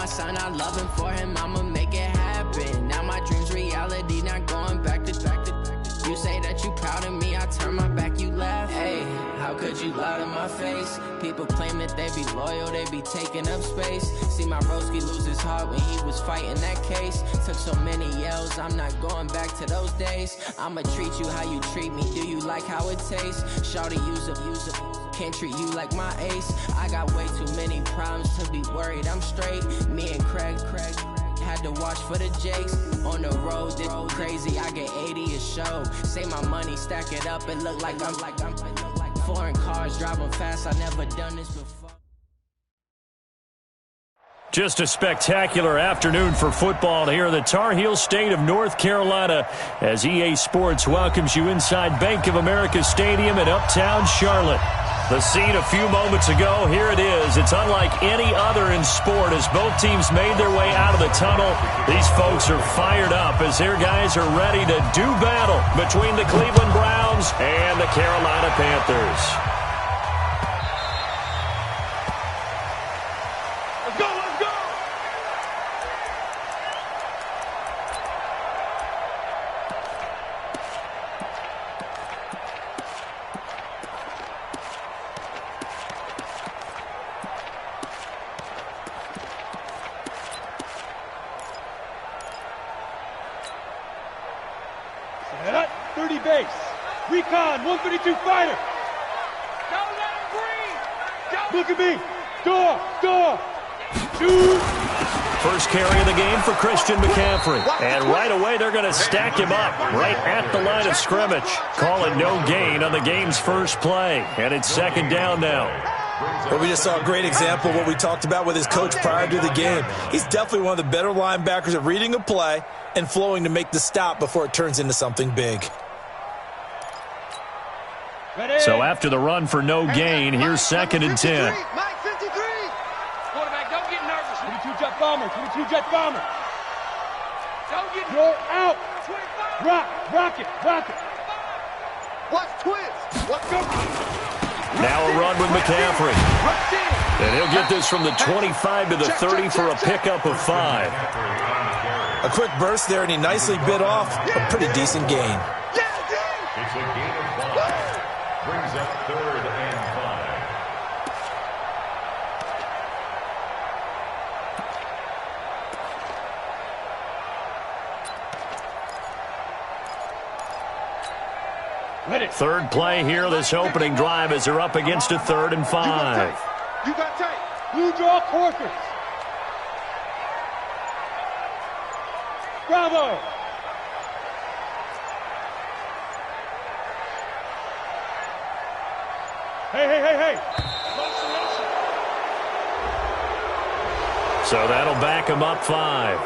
my son, I love him for him, I'ma make it happen. Now my dream's reality, not going back to. You say that you proud of me, I turn my back, you laugh. Hey, how could you lie to my face? People claim that they be loyal, they be taking up space. See my broski lose his heart when he was fighting that case. Took so many yells, I'm not going back to those days. I'ma treat you how you treat me, do you like how it tastes? Shawty, use up, can't treat you like my ace. I got way too many problems to be worried, I'm straight. Me and Craig had to watch for the Jakes. On the road, this crazy, I get 80 a show. Say my money, stack it up, it look like I'm foreign cars, driving fast, I never done this before. Just a spectacular afternoon for football here in the Tar Heel state of North Carolina as EA Sports welcomes you inside Bank of America Stadium in Uptown Charlotte. The scene a few moments ago, here it is. It's unlike any other in sport as both teams made their way out of the tunnel. These folks are fired up as their guys are ready to do battle between the Cleveland Browns and the Carolina Panthers. Set up, 30 base. Recon, 132 fighter. Don't let him breathe. Look at me. Door. Shoot. First carry of the game for Christian McCaffrey. And right away, they're going to stack him up right at the line of scrimmage. Call it no gain on the game's first play. And it's second down now. Well, we just saw a great example of what we talked about with his coach prior to the game. He's definitely one of the better linebackers at reading a play and flowing to make the stop before it turns into something big. So after the run for no gain, here's second and 10. Mike 53. Quarterback, don't get nervous. 22 jet bomber. Don't get nervous. Out. Rock it. Watch twist. Let's go. Now a run with McCaffrey. And he'll get this from the 25 to the 30 for a pickup of 5. A quick burst there, and he nicely bit off a pretty decent gain. It's a gain of 5. Brings up 3rd and 5. Third play here, this opening drive as they're up against a 3rd and 5. You got tight. Blue draw quarters. Bravo. Hey. So that'll back him up 5.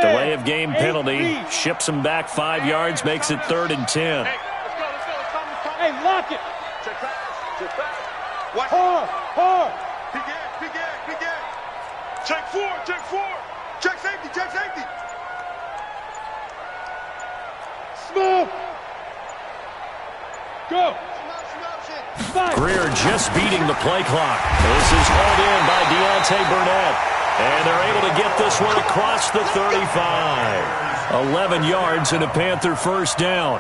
Delay of game penalty. Ships him back 5 yards, makes it 3rd and 10. Hey, let's go. Lock it. Check pass. Hard. Big end. Check four. Check safety. Smooth. Go. Greer just beating the play clock. This is hauled in by Deontay Burnett. And they're able to get this one across the 35. 11 yards and a Panther first down.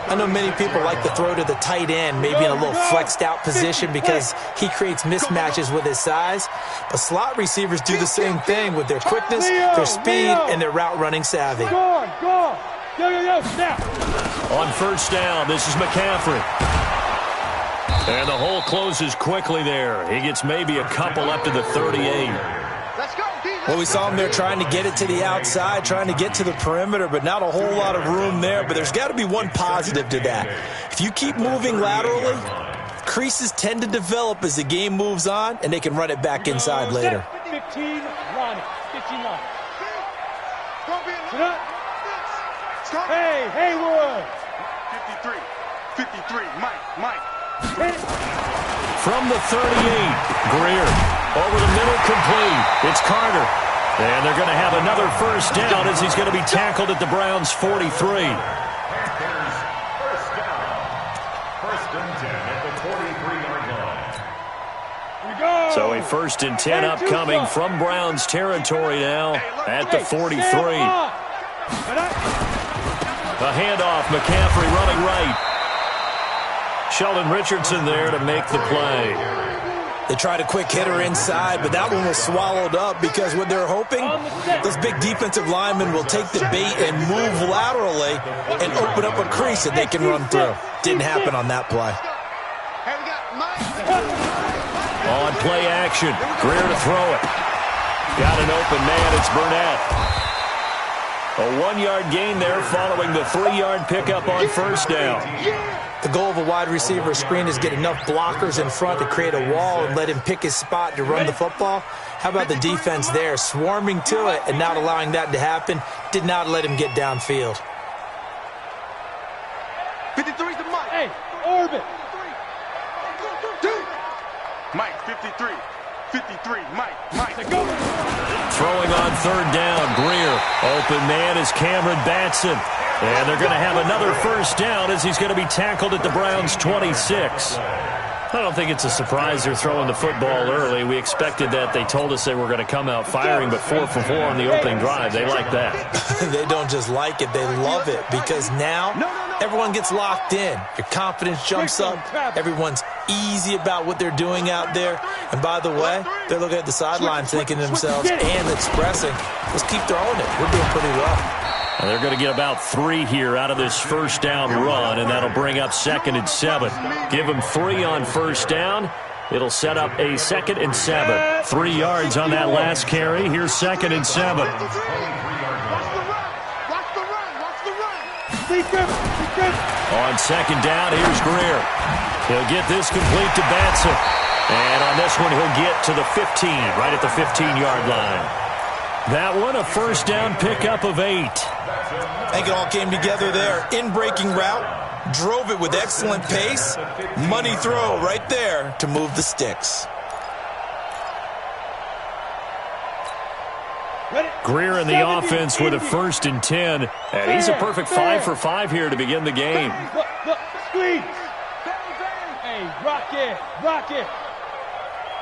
I know many people like to throw to the tight end, maybe in a little flexed out position because he creates mismatches with his size. But slot receivers do the same thing with their quickness, their speed, and their route running savvy. Go. Snap. On first down, this is McCaffrey. And the hole closes quickly there. He gets maybe a couple up to the 38. Well, we saw him there trying to get it to the outside, trying to get to the perimeter, but not a whole lot of room there. But there's got to be one positive to that. If you keep moving laterally, creases tend to develop as the game moves on, and they can run it back inside later. 15 line. Hey, Haywood. 53, Mike. From the 38, Greer. Over the middle, complete. It's Carter. And they're going to have another first down as he's going to be tackled at the Browns' 43. Panthers first down. First and 10 at the 43-yard line. So a first and 10 upcoming from Browns territory now at the 43. A handoff, McCaffrey running right. Sheldon Richardson there to make the play. They tried a quick hitter inside, but that one was swallowed up because what they're hoping, those big defensive linemen will take the bait and move laterally and open up a crease that they can run through. Didn't happen on that play. On play action, Greer to throw it. Got an open man, it's Burnett. A 1-yard gain there following the 3-yard pickup on first down. The goal of a wide receiver screen is get enough blockers in front to create a wall and let him pick his spot to run the football. How about the defense there, swarming to it and not allowing that to happen? Did not let him get downfield. 53 to Mike. Hey, orbit. Mike, 53. 53, Mike. Go. Throwing on third down, Greer. Open man is Cameron Batson. And they're going to have another first down as he's going to be tackled at the Browns' 26. I don't think it's a surprise they're throwing the football early. We expected that. They told us they were going to come out firing, but 4 for 4 on the opening drive. They like that. They don't just like it, they love it, because now everyone gets locked in. Your confidence jumps up. Everyone's easy about what they're doing out there. And by the way, they're looking at the sideline thinking to themselves and expressing, let's keep throwing it. We're doing pretty well. And they're going to get about 3 here out of this first down run, and that'll bring up 2nd and 7. Give them 3 on first down. It'll set up a 2nd and 7. 3 yards on that last carry. Here's 2nd and 7. On second down, here's Greer. He'll get this complete to Batson. And on this one, he'll get to the 15, right at the 15-yard line. That one, a first down pickup of 8. I think it all came together there. In-breaking route, drove it with excellent pace. Money throw right there to move the sticks. Greer in the offense with a 1st and 10. And he's a perfect 5 for 5 here to begin the game. Squeeze. Hey, rock it.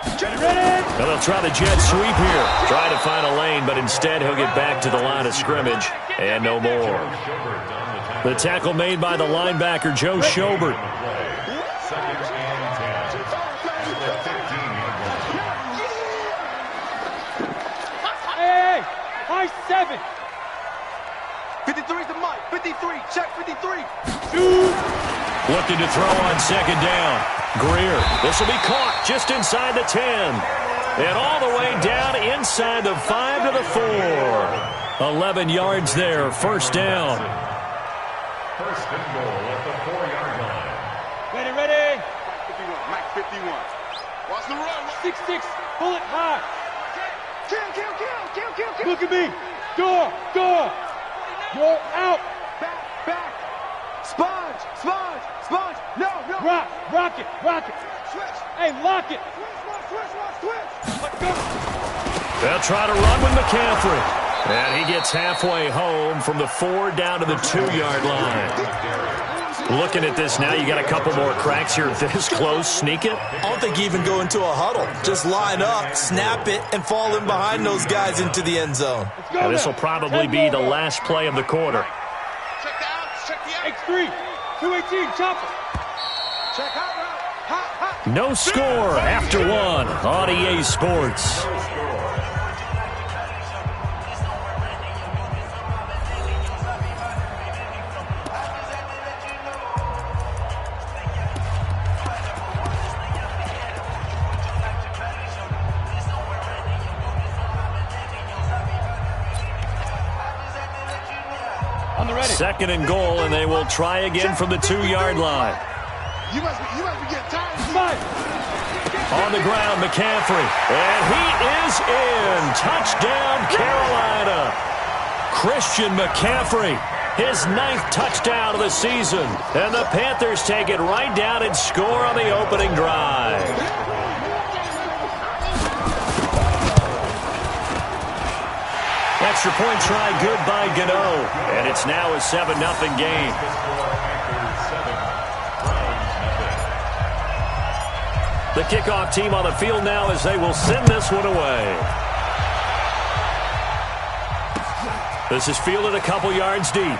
Well, they'll try the jet sweep here. Try to find a lane, but instead he'll get back to the line of scrimmage and no more. The tackle made by the linebacker, Joe Schobert. Hey, high 7. 53 to Mike. 53, check 53. Looking to throw on second down. Greer, this will be caught just inside the 10. And all the way down inside the 5 to the 4. 11 yards there, first down. First and goal at the 4-yard line. Ready. 51, Mike 51. Watch the run. 6-6, pull it high. Kill. Look at me. Door. You're out. Back. Sponge. No. Rock it. Switch. Hey, lock it. Switch. Let's go. They'll try to run with McCaffrey. And he gets halfway home from the 4 down to the 2-yard line. Looking at this now, you got a couple more cracks here this close. Sneak it. I don't think you even go into a huddle. Just line up, snap it, and fall in behind those guys into the end zone. Now, this will probably be the last play of the quarter. Check the X3. 218, chopper. Check hot. No score after 1 on EA Sports. Second and goal, and they will try again from the 2-yard line. You must be getting tired. On the ground, McCaffrey. And he is in. Touchdown, Carolina. Christian McCaffrey, his 9th touchdown of the season. And the Panthers take it right down and score on the opening drive. extra point try good by Gano. And it's now a 7-0 game. The kickoff team on the field now as they will send this one away. This is fielded a couple yards deep.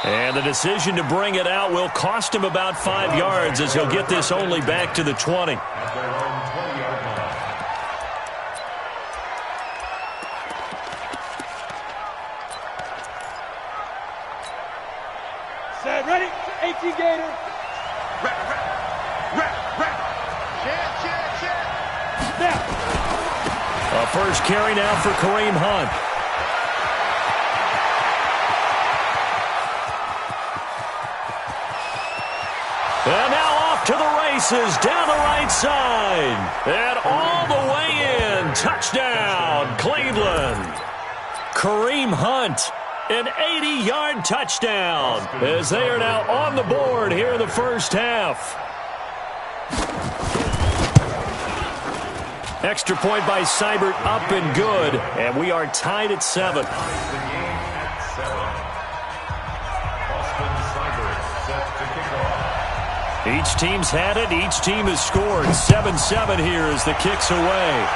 And the decision to bring it out will cost him about 5 yards as he'll get this only back to the 20. Set, ready? 18 Gator. A first carry now for Kareem Hunt. And now off to the races down the right side. And all the way in. Touchdown, Cleveland. Kareem Hunt, an 80-yard touchdown as they are now on the board here in the first half. Extra point by Seibert up and good, and we are tied at 7. Each team's had it. Each team has scored. 7-7 here as the kick's away.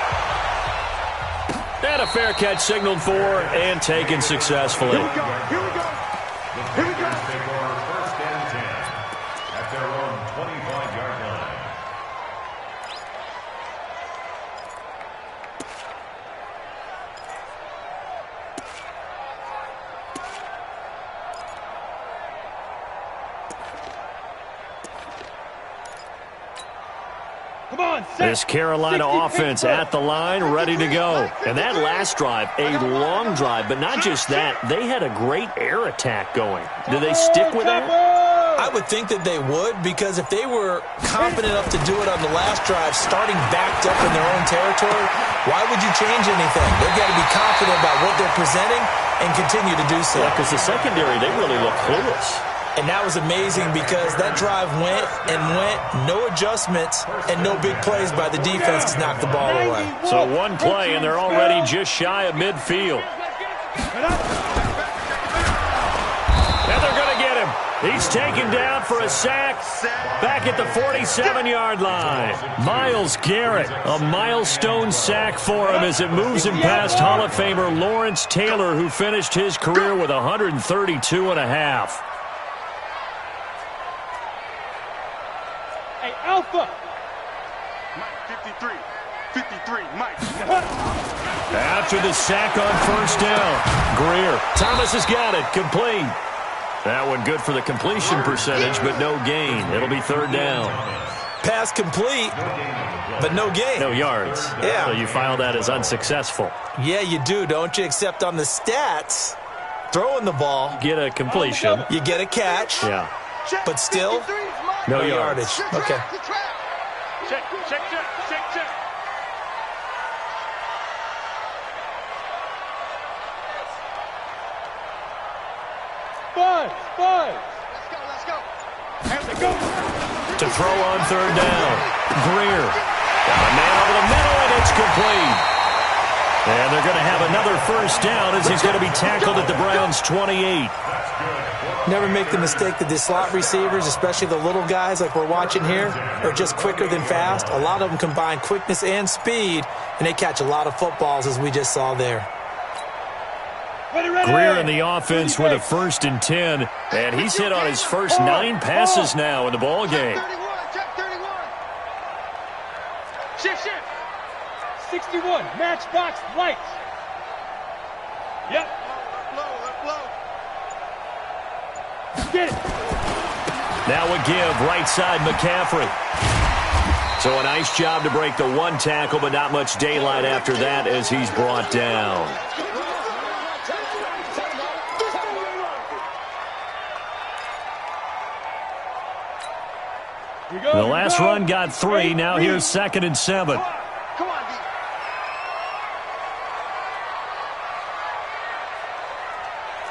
And a fair catch signaled for and taken successfully. Here we go. Here we go. Here we go. First and 10 at their own 25-yard line. Come on, set. This Carolina offense at the line, ready to go. And that last drive, a long drive, but not just that. They had a great air attack going. Do they stick with that? I would think that they would, because if they were confident enough to do it on the last drive, starting backed up in their own territory, why would you change anything? They've got to be confident about what they're presenting and continue to do so. Yeah, because the secondary, they really look clueless. And that was amazing because that drive went and went, no adjustments and no big plays by the defense to knock the ball away. So one play, and they're already just shy of midfield. And they're going to get him. He's taken down for a sack back at the 47-yard line. Myles Garrett, a milestone sack for him as it moves him past Hall of Famer Lawrence Taylor, who finished his career with 132.5. Hey, Alpha. Mike, 53, Mike. After the sack on first down, Greer. Thomas has got it, complete. That one good for the completion percentage, but no gain. It'll be third down. Pass complete, but no gain. No yards. Yeah. So you file that as unsuccessful. Yeah, you do, don't you? Except on the stats, throwing the ball, Get a completion. you get a catch, Yeah. but still, No no yards. yardage. Okay. Check. Five. Let's go. And they go. To throw on third down. Greer. Got a man over the middle, and it's complete. And they're going to have another first down as he's going to be tackled at the Browns' 28. Never make the mistake that the slot receivers, especially the little guys like we're watching here, are just quicker than fast. A lot of them combine quickness and speed, and they catch a lot of footballs, as we just saw there. Ready. Greer in the offense with a 1st and 10, and he's hit on his first 9 passes now in the ball game. Check 31. Shift. 61. Matchbox lights. Yep. Low. Get it. Now a give, right side McCaffrey. So a nice job to break the one tackle, but not much daylight after that as he's brought down. The last run got 3. Now here's 2nd and 7. Come on, D.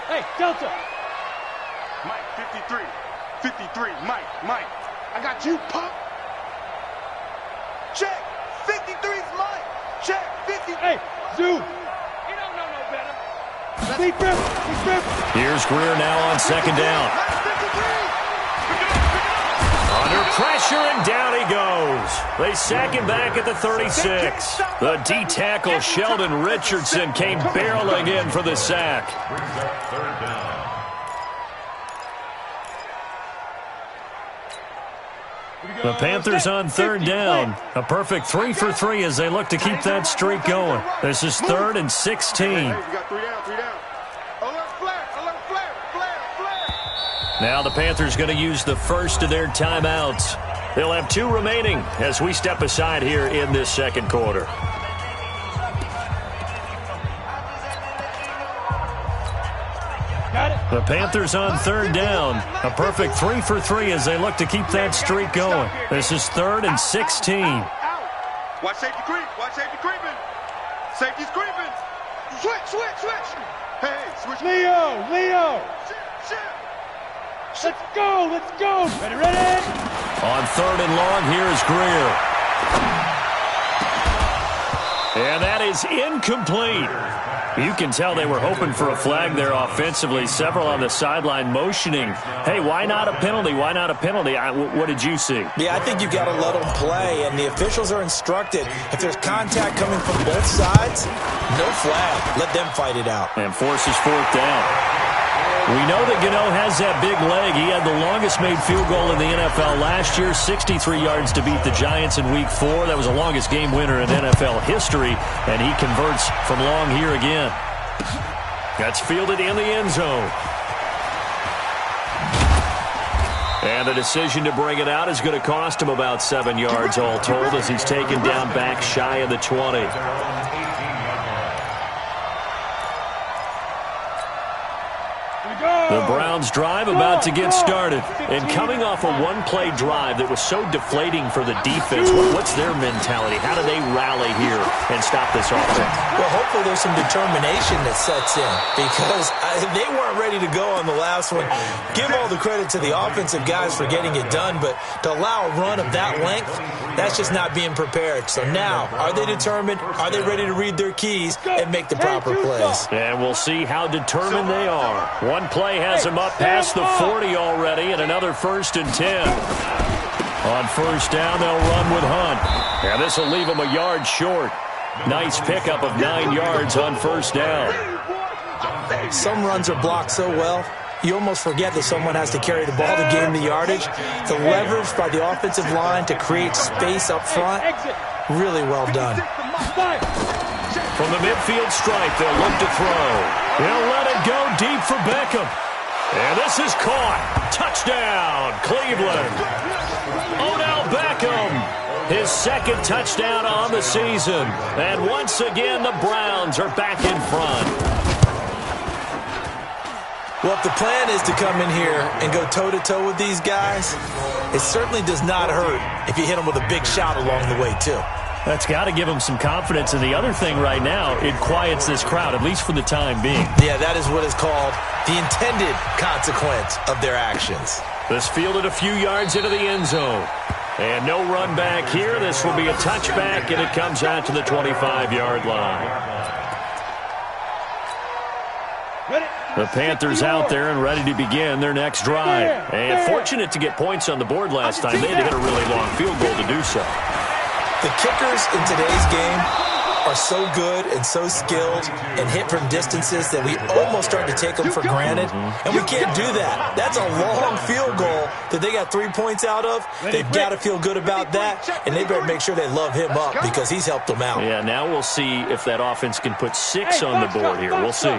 Hey, Delta. Mike, 53, Mike. I got you, pop. Check. 53's Mike. Check. 53. 2. He don't know no better. Here's Greer now on second down. Under pressure, and down he goes. They sack him back at the 36. The D-tackle Sheldon Richardson came barreling in for the sack. Brings up third down. The Panthers on third down. A perfect 3 for 3 as they look to keep that streak going. This is 3rd and 16. Now the Panthers going to use the first of their timeouts. They'll have 2 remaining as we step aside here in this second quarter. The Panthers on third down. A perfect 3 for 3 as they look to keep that streak going. This is 3rd and 16. Watch safety creep. Watch safety creeping. Safety's creeping. Switch. Hey, switch. Leo. Let's go. Ready. On 3rd and long, here is Greer. And that is incomplete. You can tell they were hoping for a flag there offensively. Several on the sideline motioning. Hey, why not a penalty? Why not a penalty? What did you see? Yeah, I think you've got to let them play, and the officials are instructed. If there's contact coming from both sides, no flag. Let them fight it out. And forces 4th down. We know that Gano has that big leg. He had the longest made field goal in the NFL last year, 63 yards to beat the Giants in Week 4. That was the longest game winner in NFL history, and he converts from long here again. That's fielded in the end zone. And the decision to bring it out is going to cost him about 7 yards all told as he's taken down back shy of the 20. The Browns drive about to get started. And coming off a one-play drive that was so deflating for the defense, what's their mentality? How do they rally here and stop this offense? Well, hopefully there's some determination that sets in because they weren't ready to go on the last one. Give all the credit to the offensive guys for getting it done, but to allow a run of that length, that's just not being prepared. So now, are they determined? Are they ready to read their keys and make the proper plays? And we'll see how determined they are. One play has him up past the 40 already, and another 1st and 10. On 1st down, they'll run with Hunt. And this will leave him a yard short. Nice pickup of 9 yards on 1st down. Some runs are blocked so well, you almost forget that someone has to carry the ball to gain the yardage. The leverage by the offensive line to create space up front, really well done. From the midfield stripe, they'll look to throw. They'll let it go deep for Beckham. And this is caught. Touchdown, Cleveland. Odell Beckham, his 2nd touchdown on the season. And once again, the Browns are back in front. Well, if the plan is to come in here and go toe-to-toe with these guys, it certainly does not hurt if you hit them with a big shot along the way, too. That's got to give them some confidence. And the other thing right now, it quiets this crowd, at least for the time being. Yeah, that is what is called the intended consequence of their actions. This fielded a few yards into the end zone. And no run back here. This will be a touchback, and it comes out to the 25-yard line. The Panthers out there and ready to begin their next drive. And fortunate to get points on the board last time. They had to hit a really long field goal to do so. The kickers in today's game are so good and so skilled and hit from distances that we almost start to take them for granted. And we can't do that. That's a long field goal that they got 3 points out of. They've got to feel good about that, and they better make sure they love him up because he's helped them out. Yeah, now we'll see if that offense can put 6 on the board here. We'll see.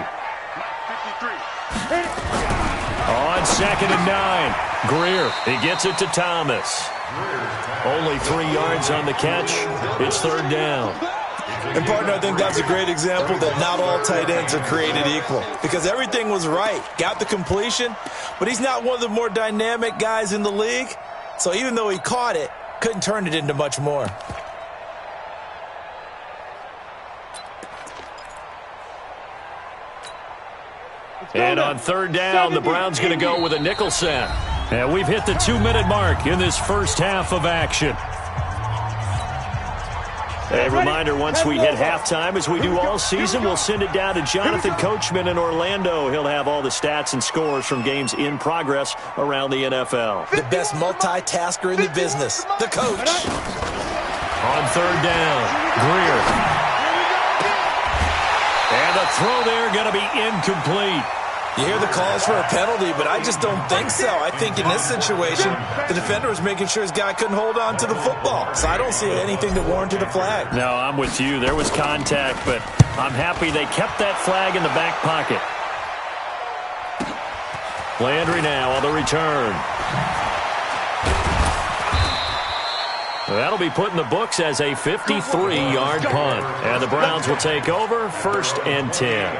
On 2nd and 9, Greer, he gets it to Thomas. Only 3 yards on the catch. It's 3rd down. And, partner, I think that's a great example that not all tight ends are created equal because everything was right. Got the completion, but he's not one of the more dynamic guys in the league. So even though he caught it, couldn't turn it into much more. And on 3rd down, the Browns going to go with a nickel set. And we've hit the 2-minute mark in this first half of action. A reminder, once we hit halftime, as we do all season, we'll send it down to Jonathan Coachman in Orlando. He'll have all the stats and scores from games in progress around the NFL. The best multitasker in the business, the coach. On third down, Greer. And the throw there going to be incomplete. You hear the calls for a penalty, but I just don't think so. I think in this situation, the defender was making sure his guy couldn't hold on to the football. So I don't see anything that warranted a flag. No, I'm with you. There was contact, but I'm happy they kept that flag in the back pocket. Landry now on the return. That'll be put in the books as a 53-yard punt. And the Browns will take over, 1st and 10.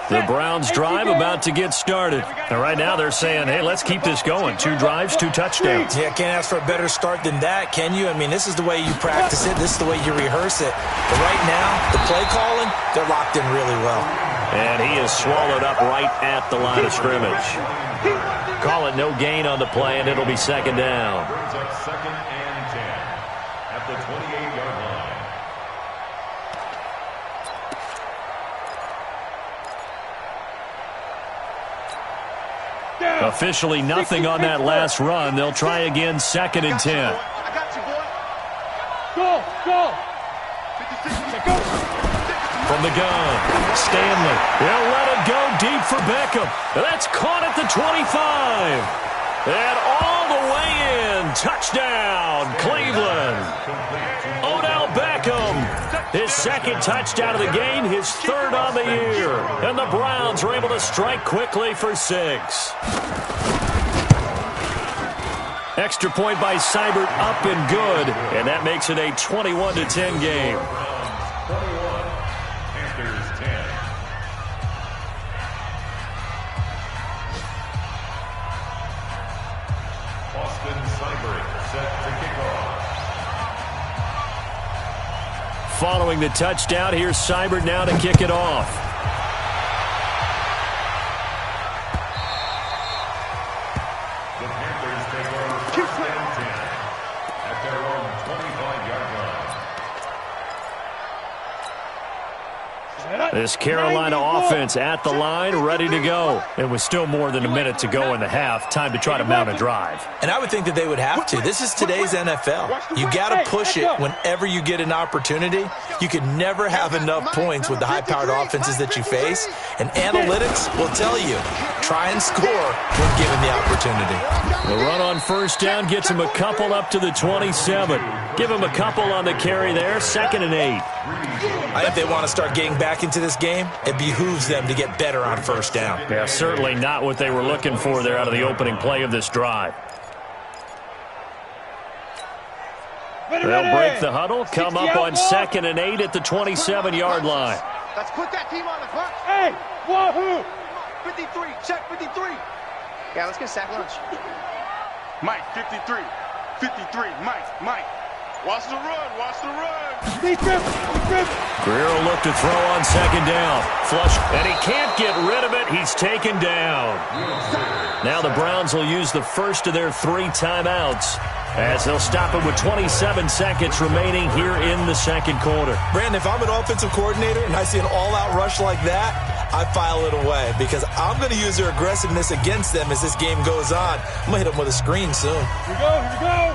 The Browns drive about to get started. And right now they're saying, hey, let's keep this going. 2 drives, 2 touchdowns. Yeah, can't ask for a better start than that, can you? I mean, this is the way you practice it. This is the way you rehearse it. But right now, the play calling, they're locked in really well. And he is swallowed up right at the line of scrimmage. Call it no gain on the play, and it'll be 2nd down. Brings up 2nd and 10 at the 28-yard line. Officially nothing on that last run. They'll try again, 2nd and 10. I got you, boy. Go. From the gun, Stanley. He'll let it go deep for Beckham. That's caught at the 25. And all the way in. Touchdown, Cleveland. Odell Beckham. His 2nd touchdown of the game, his 3rd on the year. And the Browns are able to strike quickly for 6. Extra point by Seibert, up and good. And that makes it a 21-10 game. Following the touchdown, here's Seibert now to kick it off. The Panthers take over 1st and 10 at their own 25-yard line. This Carolina offense at the line, ready to go. It was still more than a minute to go in the half. Time to try to mount a drive. And I would think that they would have to. This is today's NFL. You got to push it whenever you get an opportunity. You can never have enough points with the high-powered offenses that you face. And analytics will tell you, try and score when given the opportunity. The run on 1st down gets him a couple up to the 27. Give him a couple on the carry there, 2nd and 8. If they want to start getting back into this game, it behooves them to get better on 1st down. Yeah, certainly not what they were looking for there out of the opening play of this drive. They'll break the huddle, come up on 2nd and 8 at the 27-yard line. Let's put that team on the clock. Hey, wahoo! 53, check 53. Yeah, let's get sack lunch. Mike, 53. 53, Mike. Watch the run. Greer will look to throw on 2nd down. Flush, and he can't get rid of it. He's taken down. Now the Browns will use the first of their 3 timeouts as they'll stop it with 27 seconds remaining here in the 2nd quarter. Brandon, if I'm an offensive coordinator and I see an all-out rush like that, I file it away because I'm going to use their aggressiveness against them as this game goes on. I'm going to hit them with a screen soon. Here we go.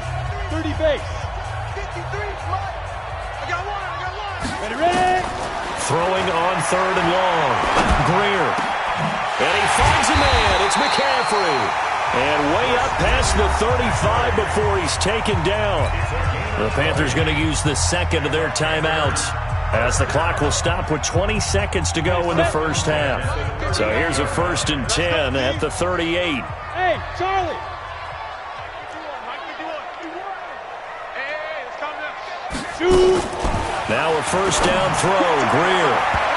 30 base. 53, Mike. I got one. Ready. Throwing on 3rd and long. Greer. And he finds a man. It's McCaffrey. And way up past the 35 before he's taken down. The Panthers going to use the 2nd of their timeouts as the clock will stop with 20 seconds to go in the 1st half. So here's a 1st and 10 at the 38. Hey, Charlie. Shoot. Now a 1st down throw, Greer.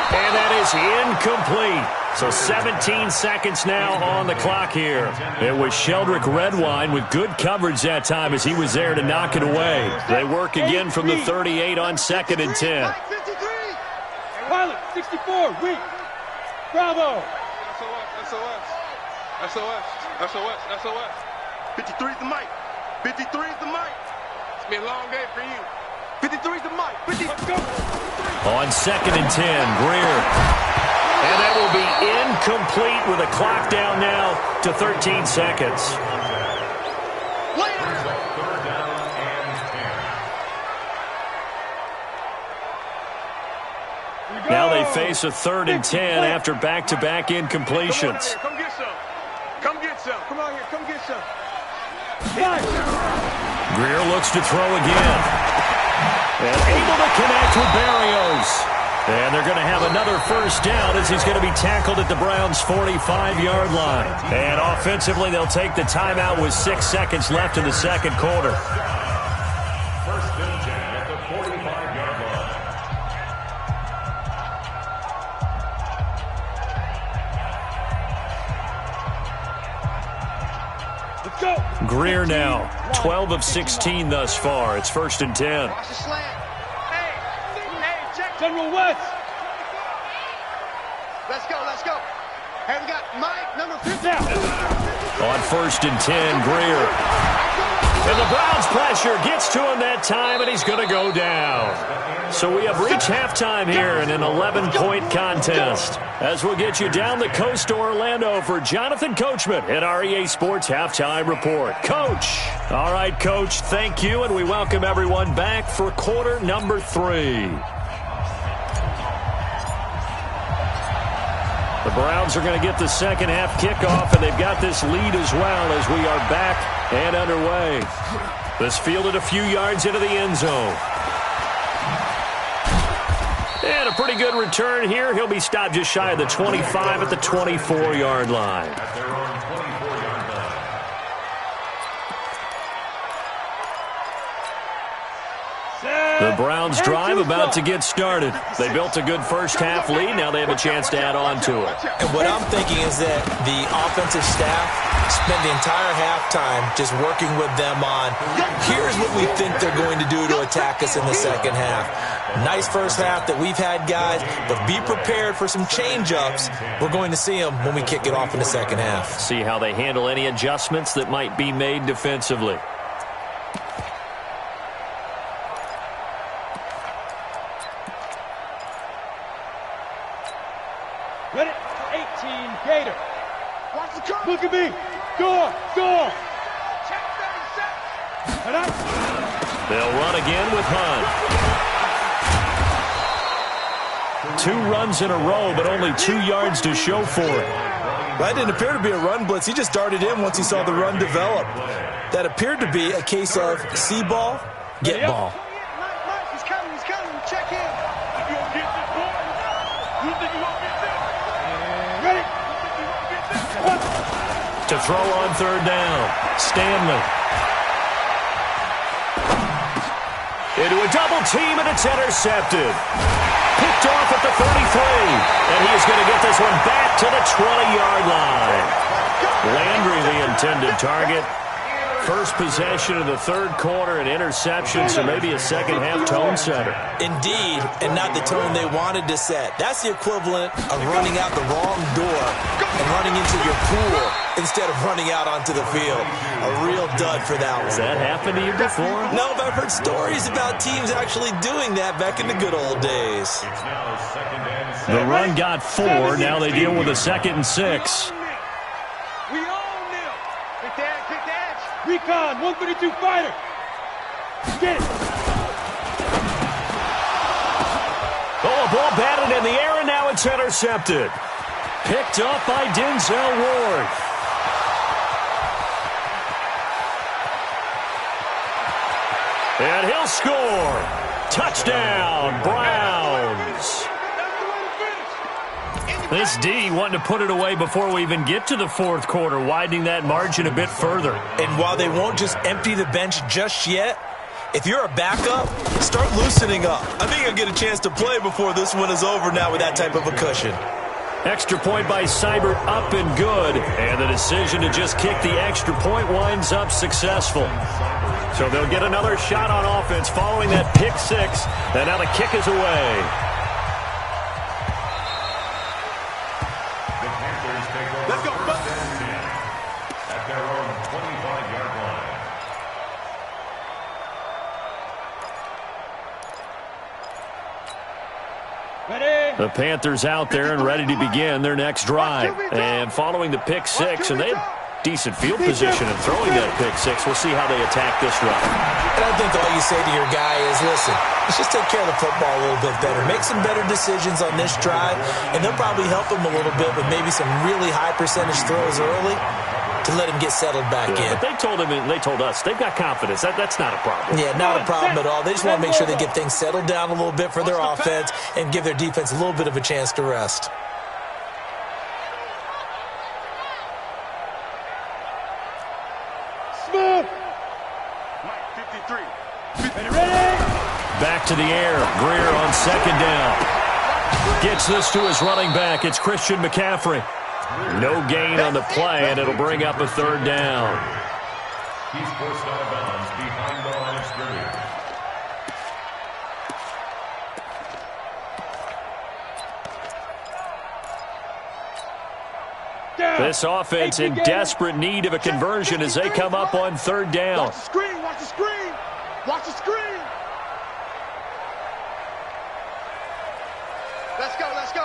And that is incomplete. So 17 seconds now on the clock here. It was Sheldrick Redwine with good coverage that time as he was there to knock it away. They work again from the 38 on 2nd and 10. Pilot, 64, weak. Bravo. SOS. SOS, SOS. 53 is the mic. 53 is the mic. It's been a long day for you. 53 is the mic. 50. Let's go. On 2nd and 10, Greer. And that will be incomplete with a clock down now to 13 seconds. Third down and 10. Now they face a 3rd and 10 after back-to-back incompletions. Come get some. Come get some. Come on here. Come get some. Greer looks to throw again. And able to connect with Berrios. And they're going to have another first down as he's going to be tackled at the Browns' 45-yard line. And offensively, they'll take the timeout with 6 seconds left in the second quarter. First and 10 at the 45-yard line. Let's go. Greer now, 12 of 16 thus far. It's 1st and 10. Watch the slant. Hey, check. General West. Let's go, let's go. Hey, we got Mike, number 50. On 1st and 10, Greer. And the Browns pressure gets to him that time, and he's going to go down. So we have reached halftime here in an 11-point contest. As we'll get you down the coast to Orlando for Jonathan Coachman at our EA Sports Halftime Report. Coach. All right, Coach, thank you, and we welcome everyone back for quarter number 3. The Browns are going to get the second half kickoff, and they've got this lead as well as we are back and underway. This fielded a few yards into the end zone. And a pretty good return here. He'll be stopped just shy of the 25 at the 24-yard line. At their own 24-yard line. The Browns drive about to get started. They built a good first half lead. Now they have a chance to add on to it. And what I'm thinking is that the offensive staff spent the entire halftime just working with them on, here's what we think they're going to do to attack us in the second half. Nice first half that we've had, guys, but be prepared for some change-ups. We're going to see them when we kick it off in the second half. See how they handle any adjustments that might be made defensively. Ready? 18, Gator. Watch the curve. Look at me. Door. Check 37. And I. They'll run again with Hunt. 2 runs in a row, but only 2 yards to show for it. That didn't appear to be a run blitz. He just darted in once he saw the run develop. That appeared to be a case of see ball, get ball. Mike, he's coming. Check in. You gonna get this, boy? You think you gonna get this? Ready? To throw on 3rd down, Stanley. Into a double team, and it's intercepted. Picked off at the 33, and he is going to get this one back to the 20-yard line. Landry, the intended target. First possession of the 3rd quarter, an interception, so maybe a second-half tone setter. Indeed, and not the tone they wanted to set. That's the equivalent of running out the wrong door and running into your pool instead of running out onto the field. A real dud for that one. Has that happened to you before? No, but I've heard stories about teams actually doing that back in the good old days. It's now 2nd and 7. The run got 4. Now they deal with a 2nd and 6. We own them. Pick the edge. Recon, 132 fighter. Get it. Oh, a ball batted in the air, and now it's intercepted. Picked up by Denzel Ward. And he'll score. Touchdown, Browns. This D wanting to put it away before we even get to the 4th quarter, widening that margin a bit further. And while they won't just empty the bench just yet, if you're a backup, start loosening up. I think you'll get a chance to play before this one is over now with that type of a cushion. Extra point by Seibert, up and good. And the decision to just kick the extra point winds up successful. So they'll get another shot on offense following that pick 6. And now the kick is away. The Panthers take over. Let's go, first and 10. at their own 25-yard line. Ready? The Panthers out there and ready to begin their next drive. And following the pick six, and they have decent field position and throwing that pick six. We'll see how they attack this drive. And I think all you say to your guy is, listen, let's just take care of the football a little bit better. Make some better decisions on this drive, and they'll probably help him a little bit with maybe some really high percentage throws early to let him get settled back in. But they told him, and they told us, they've got confidence. That's not a problem. Yeah, not a problem at all. They just want to make sure they get things settled down a little bit for their offense and give their defense a little bit of a chance to rest. Back to the air. Greer on second down. Gets this to his running back. It's Christian McCaffrey. No gain on the play, and it'll bring up a third down. He's forced out of bounds behind the line of scrimmage. This offense in desperate need of a conversion as they come up on third down. Watch the screen, watch the screen, watch the screen. Let's go.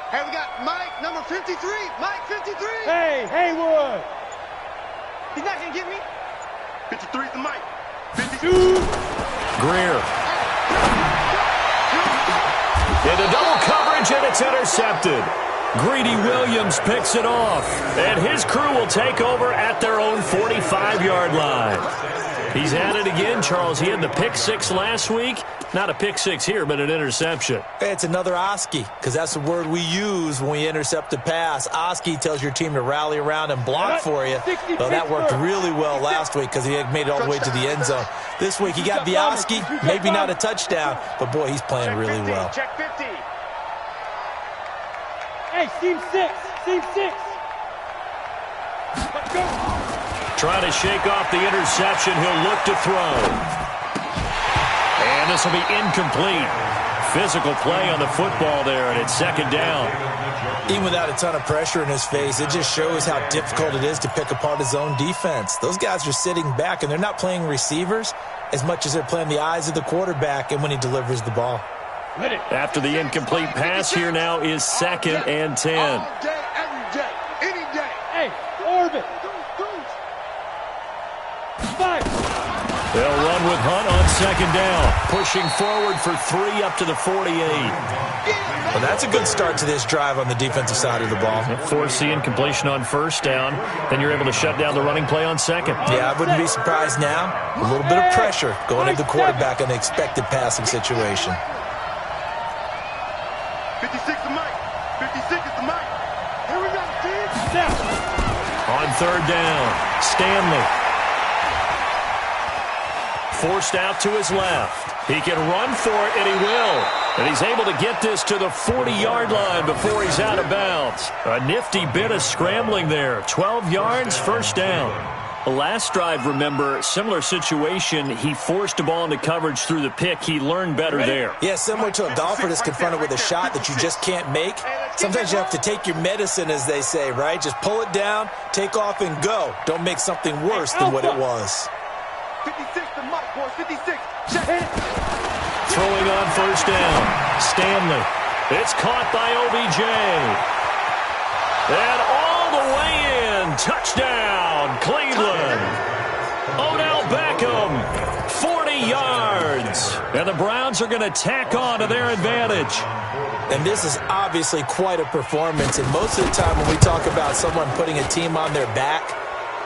Hey, we got Mike, number 53. Mike, 53. Hey, Haywood. He's not going to get me. 53 is the Mike. 52. Greer. Into double coverage, and it's intercepted. Greedy Williams picks it off, and his crew will take over at their own 45-yard line. He's at it again, Charles. He had the pick six last week. Not a pick six here, but an interception. It's another Oski, because that's the word we use when we intercept a pass. Oski tells your team to rally around and block for you. Well, that worked really well last week because he had made it all the way to the end zone. This week he got the Oski, maybe not a touchdown, but boy, he's playing really well. Check 50. Hey, team six. Let's go. Trying to shake off the interception. He'll look to throw. And this will be incomplete. Physical play on the football there, and it's second down. Even without a ton of pressure in his face, it just shows how difficult it is to pick apart his own defense. Those guys are sitting back, and they're not playing receivers as much as they're playing the eyes of the quarterback and when he delivers the ball. After the incomplete pass, here now is second and 10. All day, every day, any day. Hey, orbit. 5. They'll run with Hunt on second down. Pushing forward for 3 up to the 48. Well, that's a good start to this drive on the defensive side of the ball. Force the incompletion on first down. Then you're able to shut down the running play on second. Yeah, I wouldn't be surprised now. A little bit of pressure going to the quarterback in the expected passing situation. 56 is Mike. 56 is the Mike. Here we go, team. On third down, Stanley. Forced out to his left. He can run for it, and he will. And he's able to get this to the 40-yard line before he's out of bounds. A nifty bit of scrambling there. 12 yards, first down. The last drive, remember, similar situation. He forced a ball into coverage through the pick. He learned better there. Yeah, similar to a golfer that's confronted with a shot that you just can't make. Sometimes you have to take your medicine, as they say, right? Just pull it down, take off, and go. Don't make something worse than what it was. 56 to Mike, boys. 56. Check it. Throwing on first down. Stanley. It's caught by OBJ. And all the way in. Touchdown, Cleveland. Odell Beckham, 40 yards. And the Browns are going to tack on to their advantage. And this is obviously quite a performance. And most of the time when we talk about someone putting a team on their back,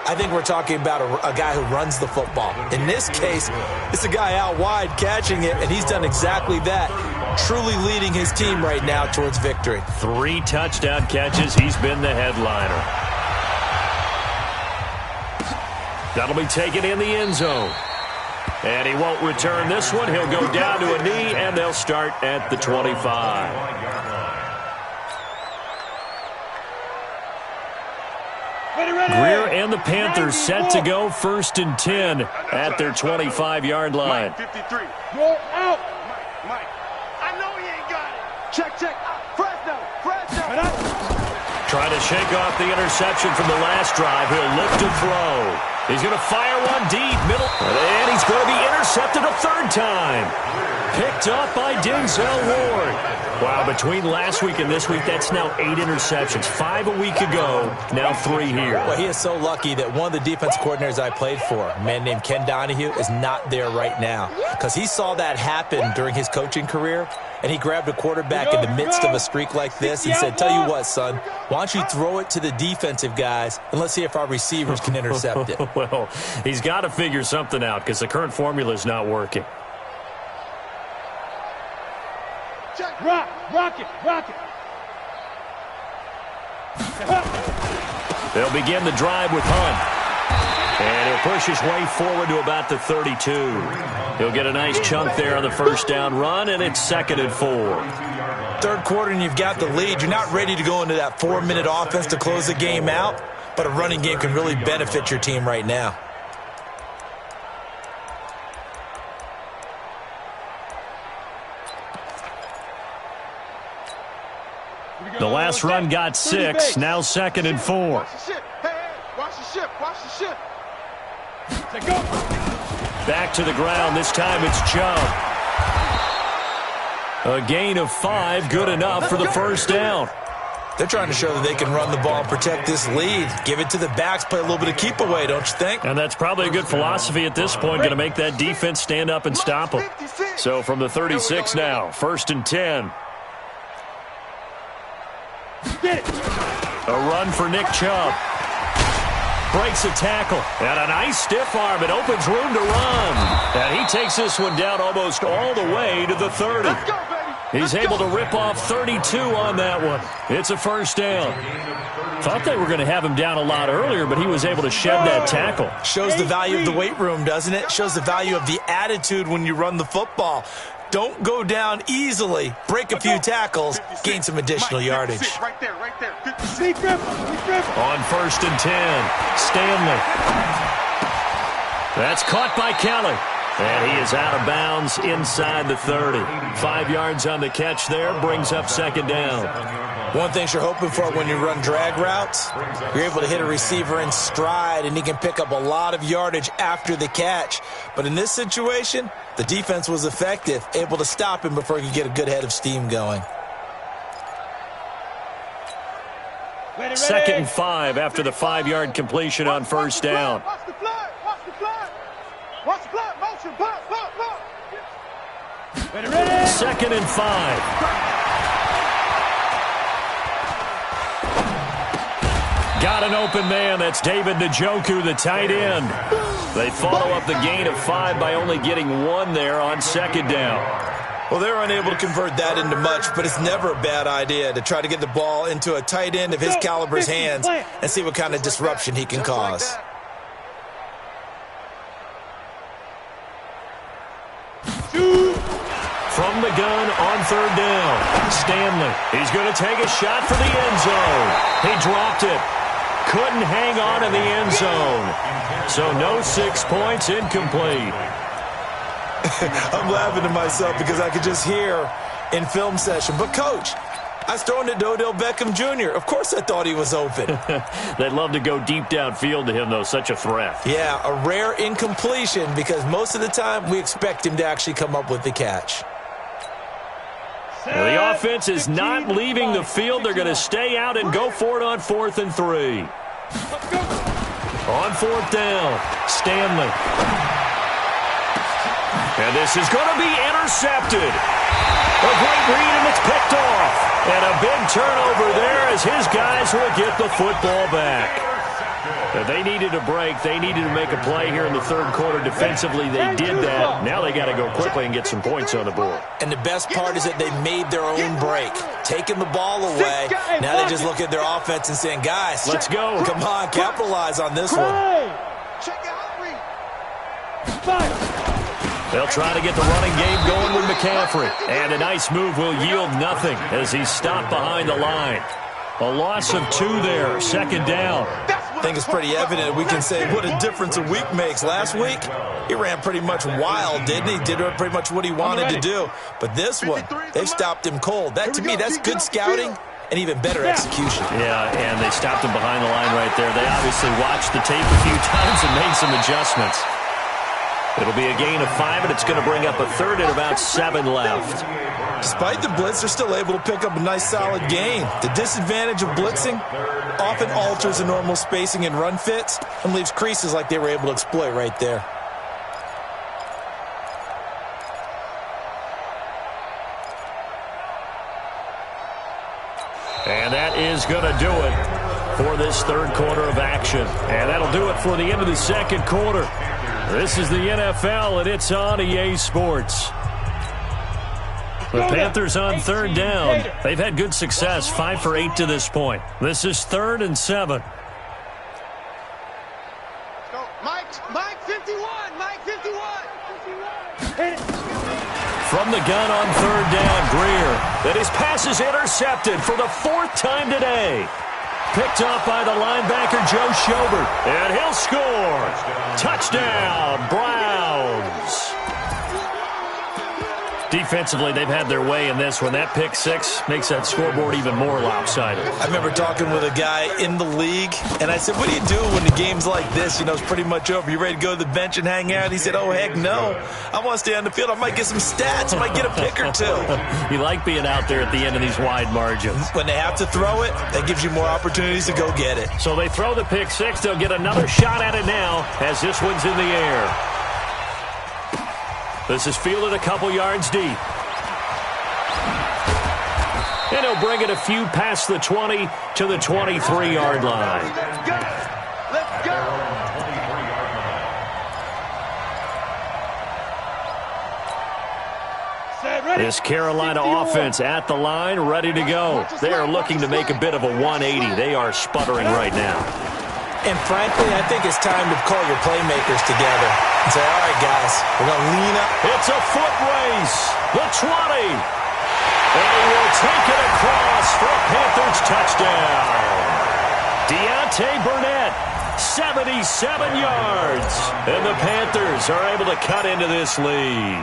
I think we're talking about a guy who runs the football. In this case, it's a guy out wide catching it, and he's done exactly that, truly leading his team right now towards victory. 3 touchdown catches. He's been the headliner. That'll be taken in the end zone. And he won't return this one. He'll go down to a knee, and they'll start at the 25. Greer and the Panthers set to go first and 10 at their 25-yard line. Mike, 53. You're out. Mike. I know he ain't got it. Check. Fresno. Trying to shake off the interception from the last drive. He'll lift and throw. He's going to fire one deep, middle, and he's going to be intercepted a third time. Picked up by Denzel Ward. Wow, between last week and this week, that's now 8 interceptions. 5 a week ago, now 3 here. Well, he is so lucky that one of the defense coordinators I played for, a man named Ken Donahue, is not there right now. Because he saw that happen during his coaching career, and he grabbed a quarterback in the midst of a streak like this and said, tell you what, son, why don't you throw it to the defensive guys, and let's see if our receivers can intercept it. Well, he's got to figure something out because the current formula is not working. Rock it. They'll begin the drive with Hunt. And he'll push his way forward to about the 32. He'll get a nice chunk there on the first down run, and it's 2nd and 4. Third quarter, and you've got the lead. You're not ready to go into that 4-minute offense to close the game out, but a running game can really benefit your team right now. The last run got 6, now 2nd and 4. Watch the ship. Hey, watch the ship. Back to the ground. This time it's Chubb. A gain of 5, good enough for the first down. They're trying to show that they can run the ball and protect this lead. Give it to the backs, play a little bit of keep away, don't you think? And that's probably a good philosophy at this point, going to make that defense stand up and stop them. So from the 36 now, 1st and 10. A run for Nick Chubb. Breaks a tackle. And a nice stiff arm. It opens room to run. And he takes this one down almost all the way to the 30. He's able to rip off 32 on that one. It's a first down. Thought they were going to have him down a lot earlier, but he was able to shed that tackle. Shows the value of the weight room, doesn't it? Shows the value of the attitude when you run the football. Don't go down easily. Break a few tackles. Gain some additional yardage. Right there. On 1st and 10, Stanley. That's caught by Kelly. And he is out of bounds inside the 30. 5 yards on the catch there, brings up 2nd down. One thing you're hoping for when you run drag routes, you're able to hit a receiver in stride, and he can pick up a lot of yardage after the catch. But in this situation, the defense was effective, able to stop him before he could get a good head of steam going. 2nd and 5 after the 5-yard completion on first down. Watch the flag. Motion. Block. 2nd and 5. Got an open man. That's David Njoku, the tight end. They follow up the gain of 5 by only getting 1 there on 2nd down. Well, they're unable to convert that into much, but it's never a bad idea to try to get the ball into a tight end of his caliber's hands and see what kind of disruption he can cause. From the gun on 3rd down, Stanley. He's going to take a shot for the end zone. He dropped it. Couldn't hang on in the end zone. So no 6 points, incomplete. I'm laughing to myself because I could just hear in film session. But, Coach, I was throwing it to Odell Beckham Jr. Of course I thought he was open. They'd love to go deep downfield to him, though. Such a threat. Yeah, a rare incompletion because most of the time we expect him to actually come up with the catch. Now, the offense is not leaving the field. They're going to stay out and go for it on 4th and 3. On 4th down, Stanley. And this is going to be intercepted. A great read, and it's picked off. And a big turnover there as his guys will get the football back. They needed a break. They needed to make a play here in the 3rd quarter. Defensively, they did that. Now they got to go quickly and get some points on the board. And the best part is that they made their own break. Taking the ball away. Now they just look at their offense and saying, guys, let's go. Come on, capitalize on this one. They'll try to get the running game going with McCaffrey. And a nice move will yield nothing as he's stopped behind the line. A loss of 2 there, 2nd down. I think it's pretty evident. We can say what a difference a week makes. Last week, he ran pretty much wild, didn't he? Did pretty much what he wanted to do. But this one, they've stopped him cold. That, to me, that's good scouting and even better execution. Yeah, and they stopped him behind the line right there. They obviously watched the tape a few times and made some adjustments. It'll be a gain of 5, and it's going to bring up a third and about 7 left. Despite the blitz, they're still able to pick up a nice solid gain. The disadvantage of blitzing often alters the normal spacing and run fits and leaves creases like they were able to exploit right there. And that is going to do it for this third quarter of action. And that'll do it for the end of the second quarter. This is the NFL, and it's on EA Sports. The Panthers on third down. They've had good success, 5 for 8 to this point. This is 3rd and 7. Mike 51, Mike 51. From the gun on third down, Greer. And his pass is intercepted for the 4th time today. Picked off by the linebacker, Joe Schobert. And he'll score. Touchdown, Browns. Defensively, they've had their way in this one. That pick 6 makes that scoreboard even more lopsided. I remember talking with a guy in the league, and I said, what do you do when the game's like this? You know, it's pretty much over. You ready to go to the bench and hang out? He said, oh, heck no. I want to stay on the field. I might get some stats. I might get a pick or 2. You like being out there at the end of these wide margins. When they have to throw it, that gives you more opportunities to go get it. So they throw the pick 6. They'll get another shot at it now as this one's in the air. This is fielded a couple yards deep. And he'll bring it a few past the 20 to the 23-yard line. Let's go. This Carolina offense at the line, ready to go. They are looking to make a bit of a 180. They are sputtering right now. And frankly, I think it's time to call your playmakers together and say, all right, guys, we're going to lean up. It's a foot race. The 20. And he will take it across for a Panthers touchdown. Deontay Burnett, 77 yards. And the Panthers are able to cut into this lead.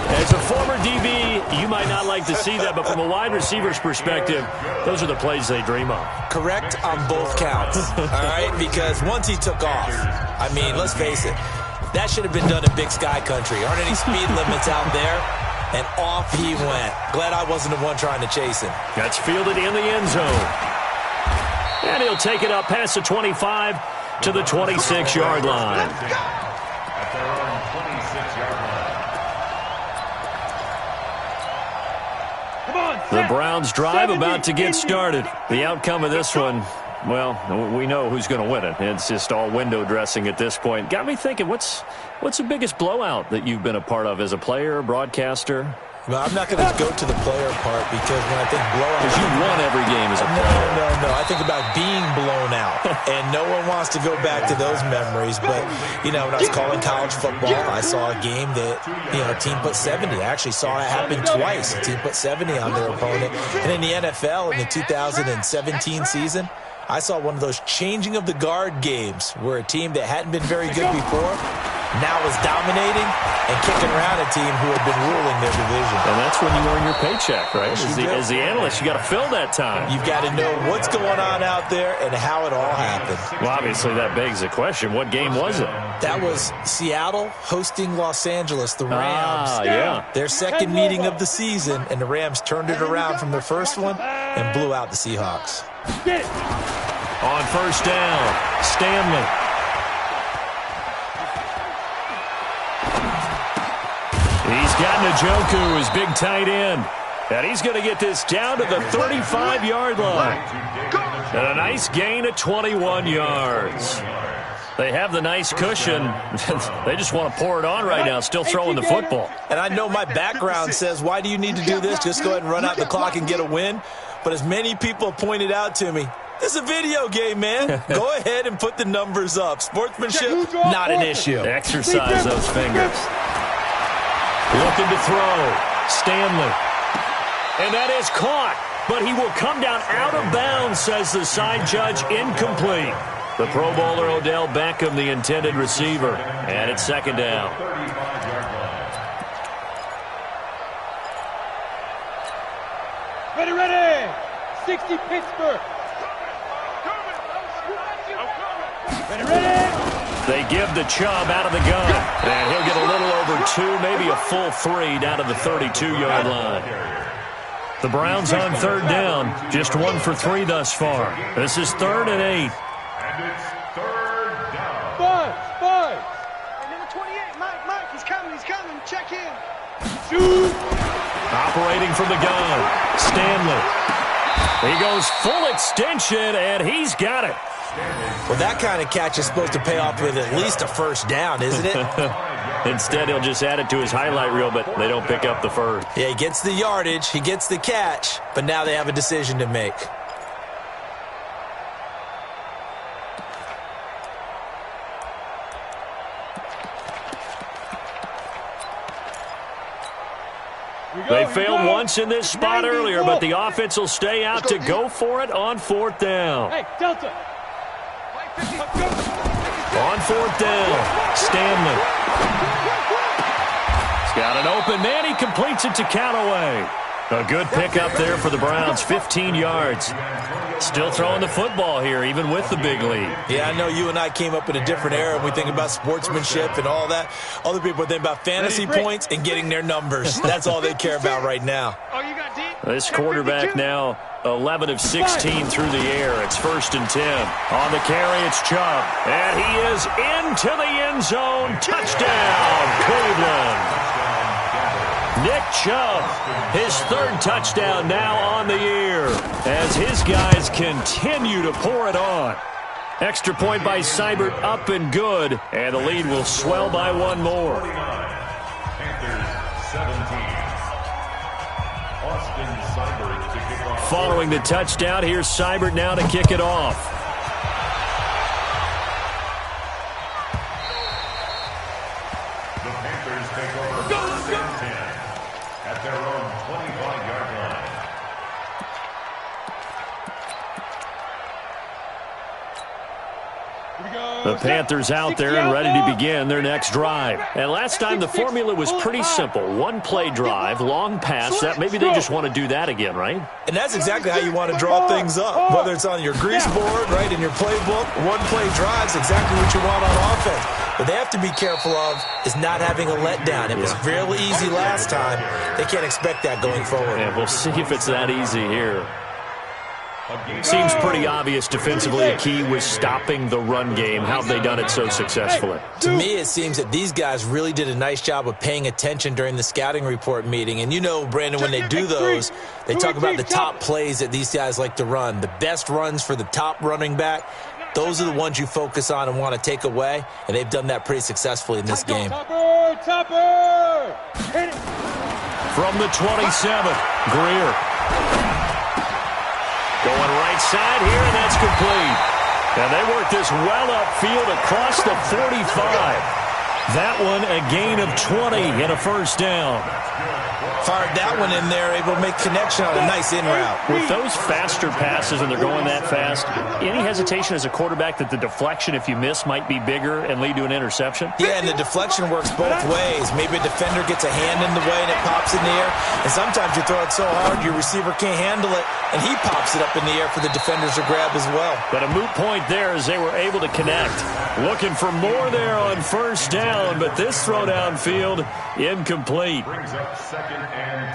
As a former DB, you might not like to see that, but from a wide receiver's perspective, those are the plays they dream of. Correct on both counts, all right? Because once he took off, I mean, let's face it, that should have been done in Big Sky Country. Aren't any speed limits out there? And off he went. Glad I wasn't the one trying to chase him. That's fielded in the end zone. And he'll take it up past the 25 to the 26-yard line. At their own 26-yard line. The Browns drive about to get started. The outcome of this one, well, we know who's going to win it. It's just all window dressing at this point. Got me thinking, what's the biggest blowout that you've been a part of as a player, broadcaster? Well, I'm not going to go to the player part because when I think blowout... Because you won every game as a player. No. I think about being blown out. And no one wants to go back to those memories. But, you know, when I was calling college football, I saw a game that, you know, a team put 70. I actually saw it happen twice. A team put 70 on their opponent. And in the NFL, in the 2017 season, I saw one of those changing of the guard games where a team that hadn't been very good before now is dominating and kicking around a team who had been ruling their division. And that's when you earn your paycheck, right? As the analyst, you got to fill that time. You've got to know what's going on out there and how it all happened. Well, obviously that begs the question, what game was it? That was Seattle hosting Los Angeles, the Rams. Yeah. Their second meeting of the season, and the Rams turned it around from their first one and blew out the Seahawks. On first down, Stanley. He's got Njoku, his big tight end. And he's going to get this down to the 35-yard line. And a nice gain of 21 yards. They have the nice cushion. They just want to pour it on right now, still throwing the football. And I know my background says, why do you need to do this? Just go ahead and run out the clock and get a win. But as many people pointed out to me, this is a video game, man. Go ahead and put the numbers up. Sportsmanship, not an issue. Exercise those fingers. Looking to throw. Stanley. And that is caught. But he will come down out of bounds, says the side judge. Incomplete. The Pro Bowler Odell Beckham, the intended receiver. And it's second down. Ready. 60 Pittsburgh. Ready. They give the Chubb out of the gun, and he'll get a little over 2, maybe a full 3 down to the 32-yard line. The Browns on third down, just 1 for 3 thus far. This is 3rd and 8. And it's third down. Five. Hey, number 28, Mike, he's coming. Check in. Shoot. Operating from the gun, Stanley. He goes full extension, and he's got it. Well, that kind of catch is supposed to pay off with at least a first down, isn't it? Instead, he'll just add it to his highlight reel, but they don't pick up the first. Yeah, he gets the yardage, he gets the catch, but now they have a decision to make. They failed once in this spot earlier, but the offense will stay out to go for it on 4th down. Hey, Delta. On 4th down, Stanley. He's got an open man. He completes it to Callaway. A good pickup there for the Browns, 15 yards. Still throwing the football here, even with the big lead. Yeah, I know you and I came up in a different era, and we think about sportsmanship and all that. Other people think about fantasy points and getting their numbers. That's all they care about right now. This quarterback now 11 of 16 through the air. It's 1st and 10. On the carry, it's Chubb. And he is into the end zone. Touchdown, Cleveland. Nick Chubb, his 3rd touchdown now on the year as his guys continue to pour it on. Extra point by Seibert, up and good, and the lead will swell by 1 more. Panthers 17. Austin Seibert to kick off. Following the touchdown, here's Seibert now to kick it off. The Panthers take over 1st and 10 at their own 25-yard line. The Panthers out there and ready to begin their next drive. And last time the formula was pretty simple. 1-play drive, long pass. That maybe they just want to do that again, right? And that's exactly how you want to draw things up. Whether it's on your grease board, right, in your playbook, 1-play drive's exactly what you want on offense. What they have to be careful of is not having a letdown. It was real easy last time. They can't expect that going forward. And we'll see if it's that easy here. Seems pretty obvious defensively a key was stopping the run game. How have they done it so successfully? To me, it seems that these guys really did a nice job of paying attention during the scouting report meeting. And you know, Brandon, when they do those, they talk about the top plays that these guys like to run. The best runs for the top running back, those are the ones you focus on and want to take away. And they've done that pretty successfully in this game. Topper! Hit it! From the 27, Greer. Going right side here, and that's complete. And they work this well upfield across the 45. That one a gain of 20 and a 1st down. Fired that one in there, able to make connection on a nice in route. With those faster passes and they're going that fast, any hesitation as a quarterback that the deflection, if you miss, might be bigger and lead to an interception? Yeah, and the deflection works both ways. Maybe a defender gets a hand in the way and it pops in the air. And sometimes you throw it so hard your receiver can't handle it, and he pops it up in the air for the defenders to grab as well. But a moot point there as they were able to connect. Looking for more there on 1st down, but this throw downfield, incomplete. Brings up 2nd and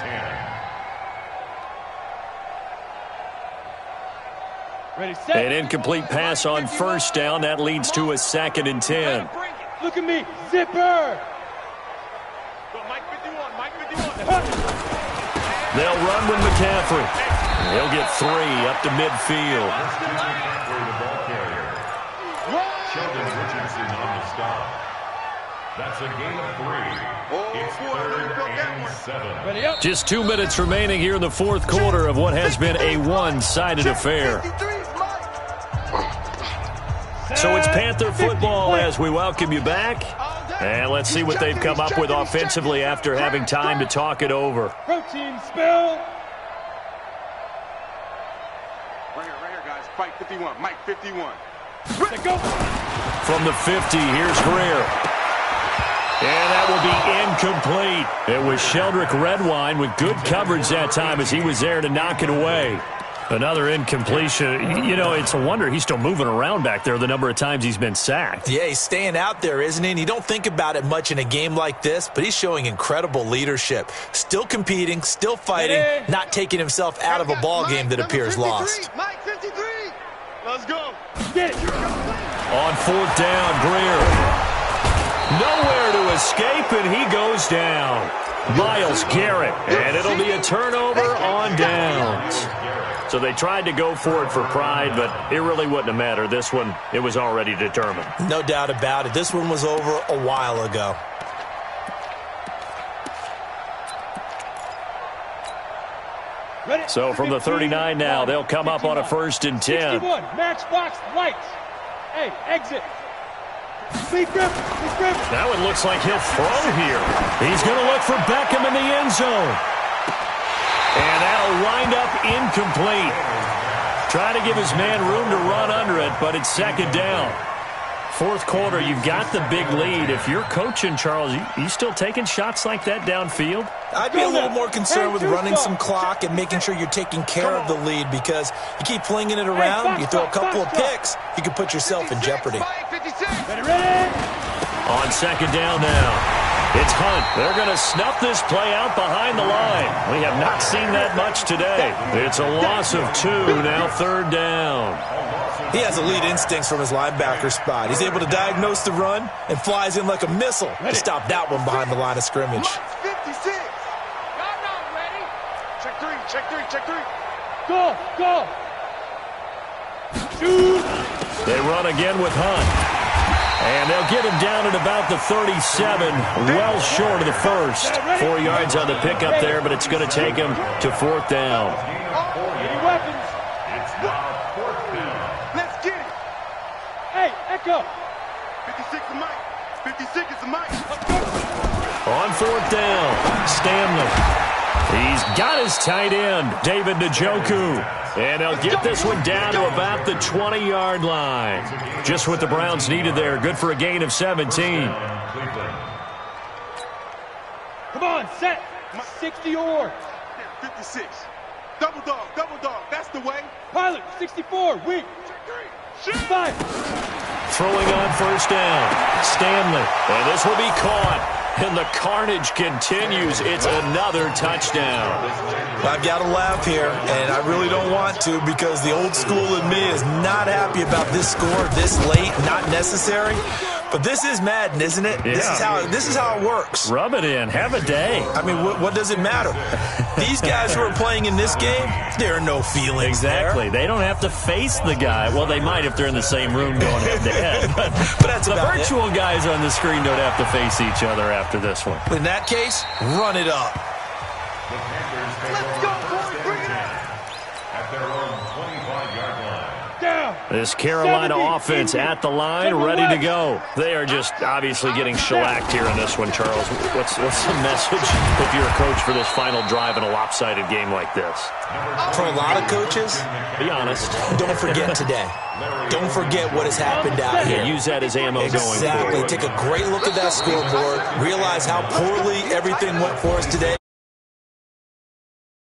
10. Ready, set. An incomplete pass on 1st down. That leads to a 2nd and 10. Look at me. Zipper. Mike 51, Mike 51. They'll run with McCaffrey. He'll get 3 up to midfield. McCaffrey, the ball carrier. Sheldon Richardson on the stop. That's a gain of 3. It's 3rd and 7. Ready up. Just 2 minutes remaining here in the 4th quarter of what has been a one-sided affair. So it's Panther football as we welcome you back. And let's see what they've come up with offensively after having time to talk it over. Protein spill. Right here, guys. Fight 51, Mike 51. Let go. From the 50, here's Greer. And that will be incomplete. It was Sheldrick Redwine with good coverage that time as he was there to knock it away. Another incompletion. You know, it's a wonder he's still moving around back there the number of times he's been sacked. Yeah, he's staying out there, isn't he? And you don't think about it much in a game like this, but he's showing incredible leadership. Still competing, still fighting, not taking himself out of a ball game that appears lost. Mike 53. Let's go. Get it. On 4th down, Greer. Nowhere to escape, and he goes down. Myles Garrett, and it'll be a turnover on downs. So they tried to go for it for pride, but it really wouldn't have mattered. This one, it was already determined. No doubt about it. This one was over a while ago. So from the 39 now, they'll come up on a 1st and 10. 61, matchbox lights. Hey, exit. Now it looks like he'll throw here. He's going to look for Beckham in the end zone. And that'll wind up incomplete. Trying to give his man room to run under it, but it's 2nd down. 4th quarter, you've got the big lead. If you're coaching, Charles, you still taking shots like that downfield? I'd be a little more concerned with running some clock and making sure you're taking care of the lead, because you keep flinging it around, you throw a couple of picks, you can put yourself in jeopardy. On 2nd down now. It's Hunt. They're going to snuff this play out behind the line. We have not seen that much today. It's a loss of 2, now 3rd down. He has elite instincts from his linebacker spot. He's able to diagnose the run and flies in like a missile to stop that one behind the line of scrimmage. 56. Y'all not ready. Check 3, check 3, check 3. Go, go. Shoot. They run again with Hunt. And they'll get him down at about the 37, well short of the first. 4 yards on the pickup there, but it's going to take him to 4th down. Any weapons? It's now 4th down. Let's get it. Hey, Echo. 56 is Mike. 56 is Mike. On 4th down, Stanley. He's got his tight end, David Njoku. And they'll get this one down to about the 20-yard line. Just what the Browns needed there. Good for a gain of 17. Come on, set. 60 or. 56. Double dog, that's the way. Pilot, 64, weak. 5. Throwing on 1st down, Stanley. And this will be caught. And the carnage continues. It's another touchdown. I've got to laugh here, and I really don't want to, because the old school in me is not happy about this score this late, not necessary. But this is Madden, isn't it? Yeah. This is how it works. Rub it in. Have a day. I mean, what does it matter? These guys who are playing in this game, there are no feelings Exactly. there. They don't have to face the guy. Well, they might if they're in the same room going head-to-head. But that's the about virtual guys on the screen don't have to face each other after this one. In that case, run it up. Let's go, boys. Bring it out. At their own 25-yard line. Down. This Carolina 70, offense 80, at the line, ready to go. They are just obviously getting shellacked here in this one, Charles. What's the message if you're a coach for this final drive in a lopsided game like this? For a lot of coaches, Be honest. don't forget today. Don't forget what has happened out here. Use that as ammo going Exactly. forward. Take a great look at that scoreboard. Realize how poorly everything went for us today.